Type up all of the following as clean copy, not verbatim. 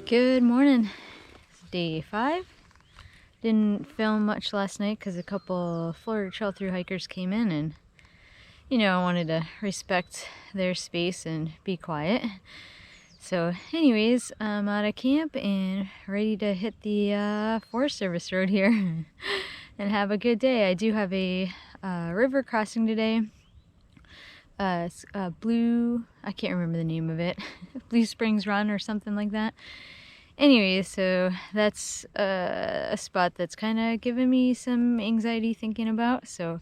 Good morning. It's day 5. Didn't film much last night because a couple Florida Trail through hikers came in and, I wanted to respect their space and be quiet. So anyways, I'm out of camp and ready to hit the Forest Service road here and have a good day. I do have a river crossing today. It's Blue, I can't remember the name of it, Blue Springs Run or something like that. Anyway, so that's a spot that's kind of giving me some anxiety thinking about, so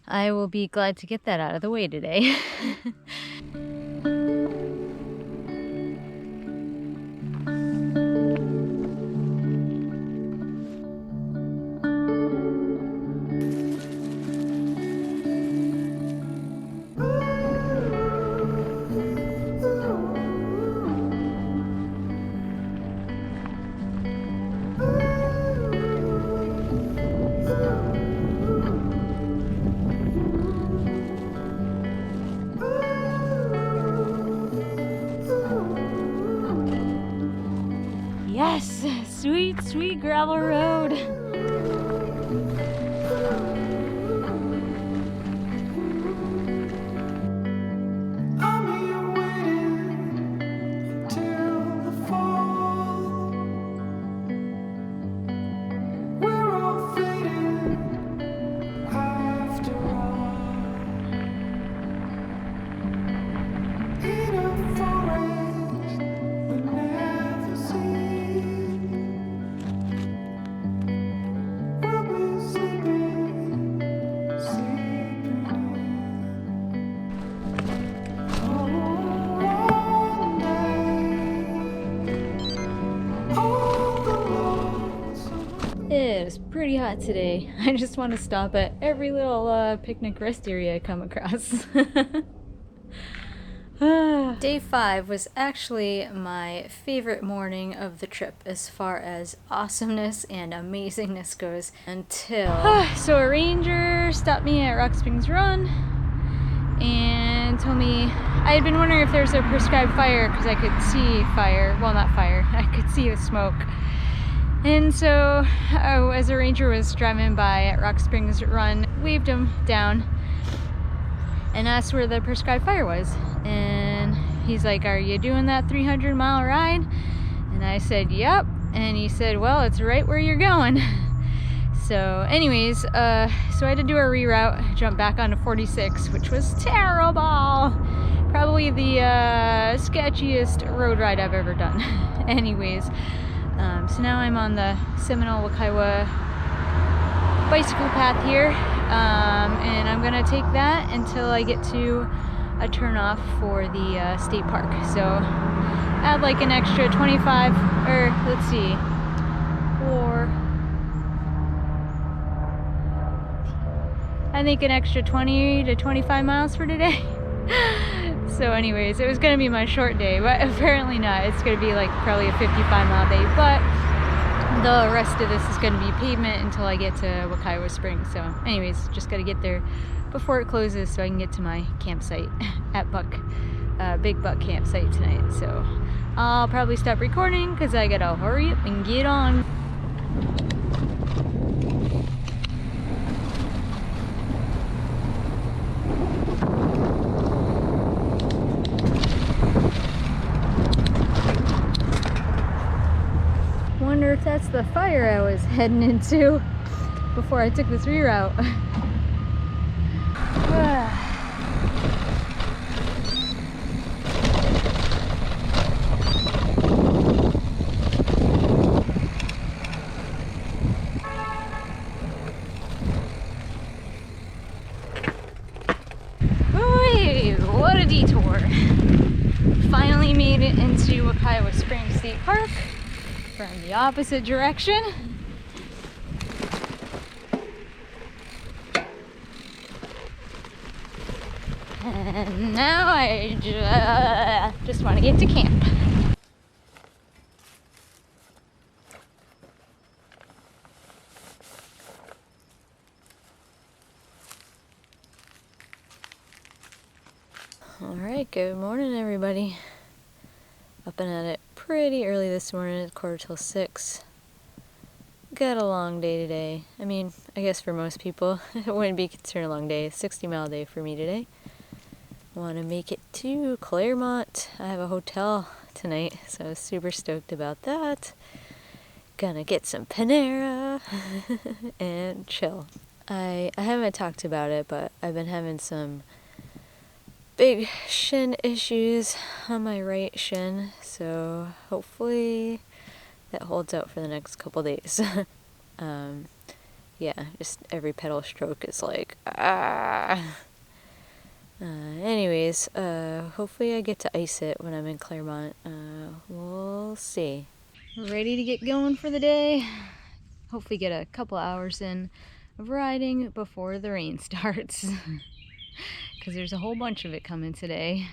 I will be glad to get that out of the way today. Yes, sweet, sweet gravel road. It is pretty hot today. I just want to stop at every little picnic rest area I come across. Day 5 was actually my favorite morning of the trip as far as awesomeness and amazingness goes until... So a ranger stopped me at Rock Springs Run and told me I had been wondering if there's a prescribed fire because I could see fire. Well, not fire. I could see the smoke. And so, as a ranger was driving by at Rock Springs Run, waved him down and asked where the prescribed fire was. And he's like, "Are you doing that 300-mile ride?" And I said, "Yep." And he said, "Well, it's right where you're going." So anyways, so I had to do a reroute, jump back onto 46, which was terrible. Probably the sketchiest road ride I've ever done. Anyways. So now I'm on the Seminole Wekiva bicycle path here, and I'm gonna take that until I get to a turnoff for the state park. So add like an extra 25, or let's see, or I think an extra 20 to 25 miles for today. So anyways, it was going to be my short day, but apparently not. It's going to be like probably a 55-mile day, but the rest of this is going to be pavement until I get to Wekiwa Springs. So anyways, just got to get there before it closes so I can get to my campsite at Big Buck campsite tonight. So I'll probably stop recording because I got to hurry up and get on. Wonder if that's the fire I was heading into before I took this reroute. Ooh, what a detour! Finally made it into Wekiwa Springs State Park from the opposite direction. And now I just want to get to camp. Alright, good morning everybody. Up and at it pretty early this morning at 5:45. Got a long day today. I mean, I guess for most people, it wouldn't be considered a long day. 60-mile day for me today. Want to make it to Clermont. I have a hotel tonight, so I was super stoked about that. Gonna get some Panera and chill. I haven't talked about it, but I've been having some big shin issues on my right shin, so hopefully that holds out for the next couple days. Yeah, just every pedal stroke is like, ah. Anyways, hopefully I get to ice it when I'm in Clermont. We'll see. Ready to get going for the day. Hopefully get a couple hours in of riding before the rain starts. Because there's a whole bunch of it coming today.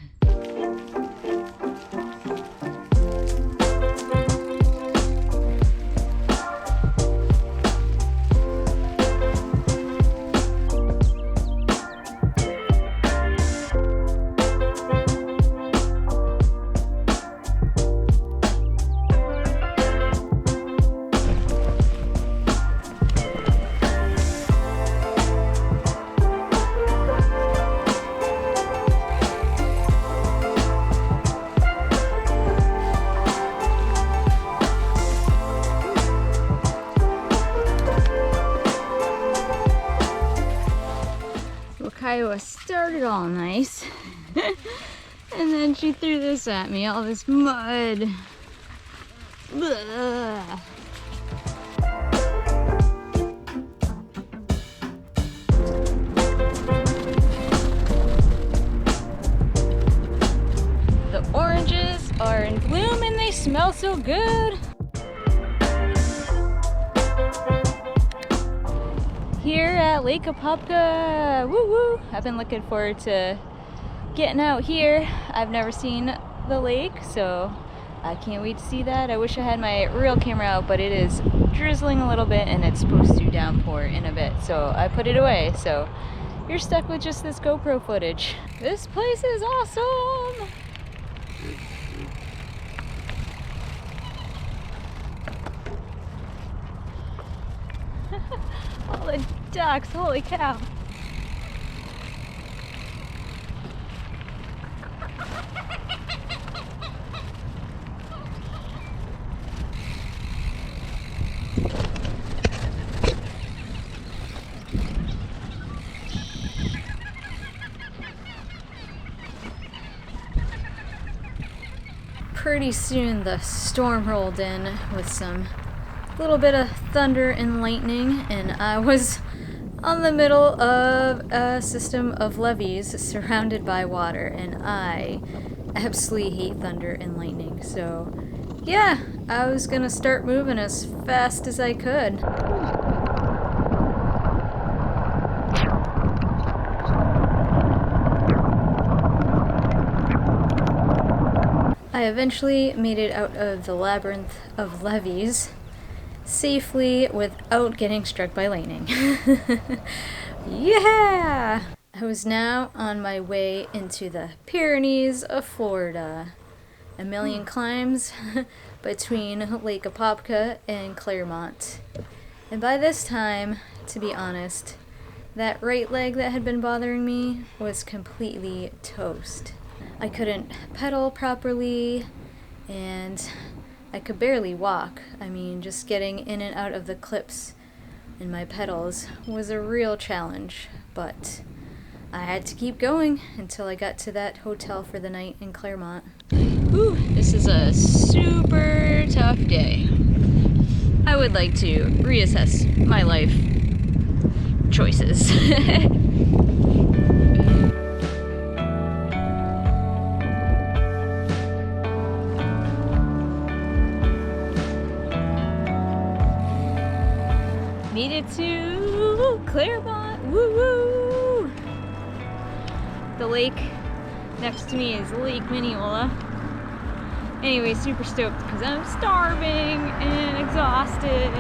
Wekiwa started all nice, and then she threw this at me, all this mud. Blah. The oranges are in bloom and they smell so good. Here at Lake Apopka, woo woo! I've been looking forward to getting out here. I've never seen the lake, so I can't wait to see that. I wish I had my real camera out, but it is drizzling a little bit and it's supposed to downpour in a bit, so I put it away. So you're stuck with just this GoPro footage. This place is awesome! All the ducks, holy cow. Pretty soon the storm rolled in with some little bit of thunder and lightning, and I was on the middle of a system of levees surrounded by water, and I absolutely hate thunder and lightning. So yeah, I was gonna start moving as fast as I could. I eventually made it out of the labyrinth of levees safely without getting struck by lightning. Yeah! I was now on my way into the Pyrenees of Florida. A million climbs between Lake Apopka and Clermont. And by this time, to be honest, that right leg that had been bothering me was completely toast. I couldn't pedal properly, and I could barely walk. I mean, just getting in and out of the clips in my pedals was a real challenge, but I had to keep going until I got to that hotel for the night in Clermont. Whew, this is a super tough day. I would like to reassess my life choices. Made it to Clermont, woo woo! The lake next to me is Lake Mineola. Anyway, super stoked because I'm starving and exhausted.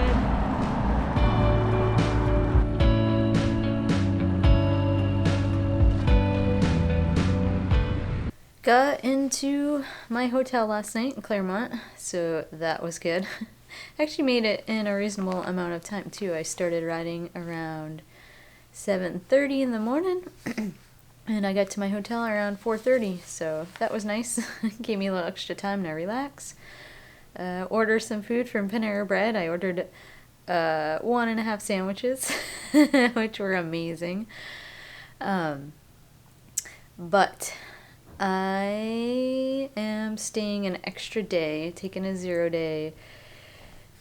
Got into my hotel last night in Clermont, so that was good. Actually made it in a reasonable amount of time too. I started riding around 7:30 in the morning and I got to my hotel around 4:30, so that was nice. Gave me a little extra time to relax. Order some food from Panera Bread. I ordered 1.5 sandwiches, which were amazing. But I am staying an extra day, taking a 0 day,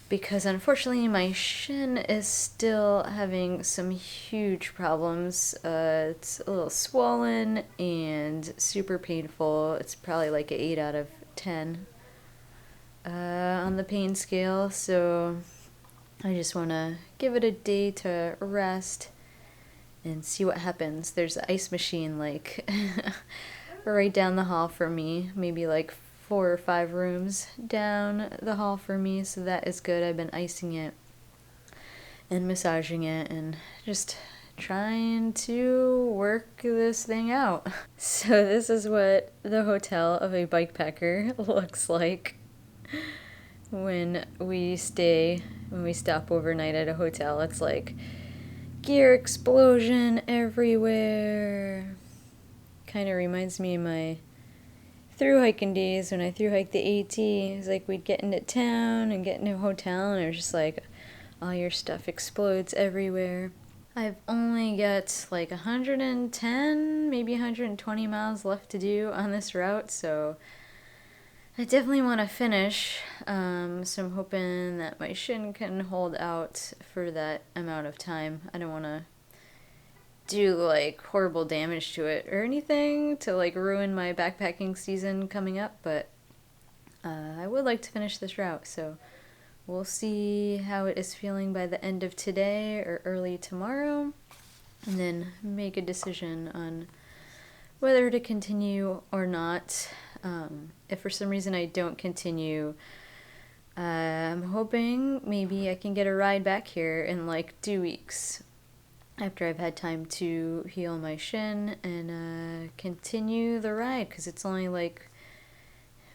because unfortunately my shin is still having some huge problems. It's a little swollen and super painful. It's probably like an 8 out of 10 on the pain scale, so I just want to give it a day to rest and see what happens. There's an ice machine like right down the hall from me, maybe like 4 or 5 rooms down the hall from me, so that is good. I've been icing it and massaging it and just trying to work this thing out. So this is what the hotel of a bikepacker looks like when we stop overnight at a hotel. It's like gear explosion everywhere. Kind of reminds me of my through hiking days when I through hiked the AT. It's like we'd get into town and get into a hotel and it was just like all your stuff explodes everywhere. I've only got like 110, maybe 120 miles left to do on this route, so I definitely want to finish. So I'm hoping that my shin can hold out for that amount of time. I don't want to do like horrible damage to it or anything to like ruin my backpacking season coming up, but I would like to finish this route, so we'll see how it is feeling by the end of today or early tomorrow, and then make a decision on whether to continue or not. If for some reason I don't continue, I'm hoping maybe I can get a ride back here in like 2 weeks after I've had time to heal my shin and continue the ride, because it's only like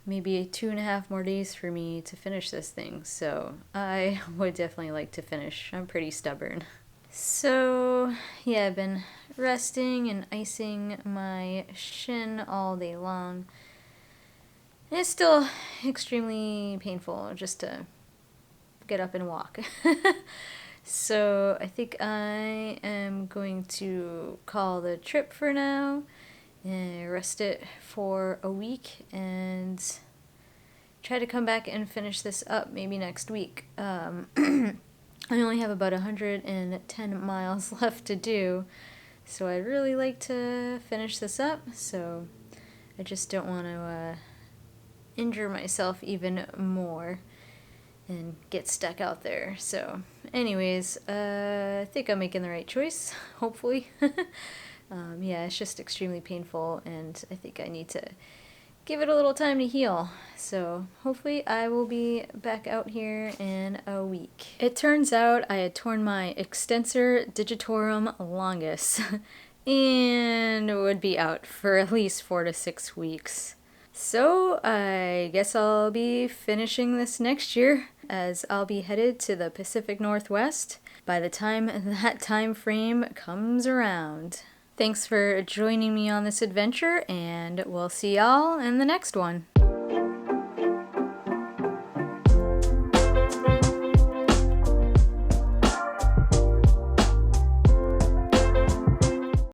maybe 2.5 more days for me to finish this thing, so I would definitely like to finish. I'm pretty stubborn. So yeah, I've been resting and icing my shin all day long. It's still extremely painful just to get up and walk. So I think I am going to call the trip for now and rest it for a week and try to come back and finish this up maybe next week. I only have about 110 miles left to do, so I'd really like to finish this up, so I just don't want to injure myself even more and get stuck out there. So anyways, I think I'm making the right choice, hopefully. Yeah, it's just extremely painful and I think I need to give it a little time to heal. So hopefully I will be back out here in a week. It turns out I had torn my extensor digitorum longus and would be out for at least 4 to 6 weeks. So I guess I'll be finishing this next year, as I'll be headed to the Pacific Northwest by the time that time frame comes around. Thanks for joining me on this adventure, and we'll see y'all in the next one.